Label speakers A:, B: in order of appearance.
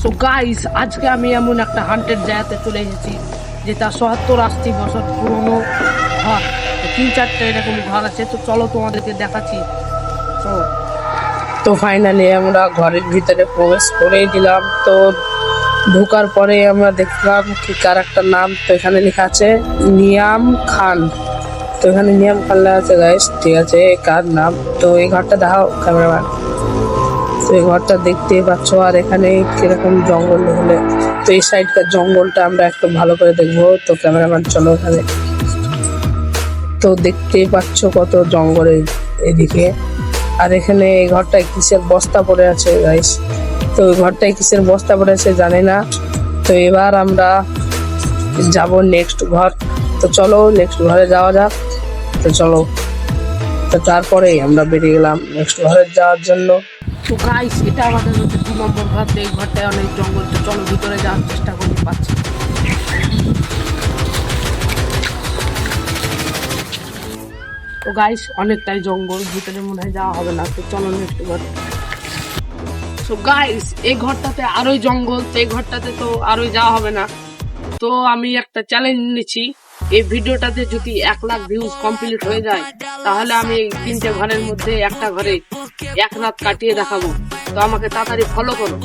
A: So guys, আজকে আমি এমন একটা হান্টেড জায়গাতে চলে এসেছি যেটা 70-80 বছর পুরনো ঘর। 3-4টে এরকম ঘর আছে, তো চলো তোমাদেরকে দেখাচ্ছি। চলো। তো ফাইনালি আমরা ঘরের ভিতরে প্রবেশ করেই দিলাম। তো ঢোকার পরে আমরা দেখলাম কি কার একটা নাম, তো এখানে লেখা আছে নিয়াম খান। তো এখানে নিয়াম খান লেখা আছে গাইস, ঠিক আছে কার নাম। তো এই ঘরটা দেখাও ক্যামেরাম্যান। তো এই ঘরটা দেখতেই পাচ্ছ, আর এখানে কিরকম জঙ্গল হলে, তো এই সাইডকার জঙ্গলটা আমরা একটু ভালো করে দেখবো। তো ক্যামেরাম্যান চলো এখানে। তো দেখতেই পাচ্ছ কত জঙ্গল এদিকে। আর এখানে এই ঘরটায় কিসের বস্তা পড়ে আছে গাইস, তো ওই ঘরটায় কিসের বস্তা পড়ে আছে জানি না। তো এবার আমরা যাব নেক্সট ঘর। তো চলো নেক্সট ঘরে যাওয়া যাক। তো চলো, তো তারপরেই আমরা বেরিয়ে গেলাম নেক্সট ঘরে যাওয়ার জন্য। তো গাইস, এটা আমাদের হচ্ছে 2 নম্বর ঘর। এই ঘরটায় অনেক জঙ্গল, তো চলো ভিতরে যাওয়ার চেষ্টা করি। পাচ্ছি তো গাইস, অনেকটাই জঙ্গল, ভিতরে মনে হয় যাওয়া হবে না। তো চলো নেক্সট ঘরে। তো গাইস, এই ঘরটাতে আরোই জঙ্গল, তো এই ঘরটাতে তো আরোই যাওয়া হবে না। তো আমি একটা চ্যালেঞ্জ নিচ্ছি, এই ভিডিওটাতে যদি 1 লাখ ভিউজ কমপ্লিট হয়ে যায়, তাহলে আমি এই 3টে ঘরের মধ্যে একটা ঘরে 1 রাত কাটিয়ে দেখাবো। তো আমাকে তাড়াতাড়ি ফলো করো।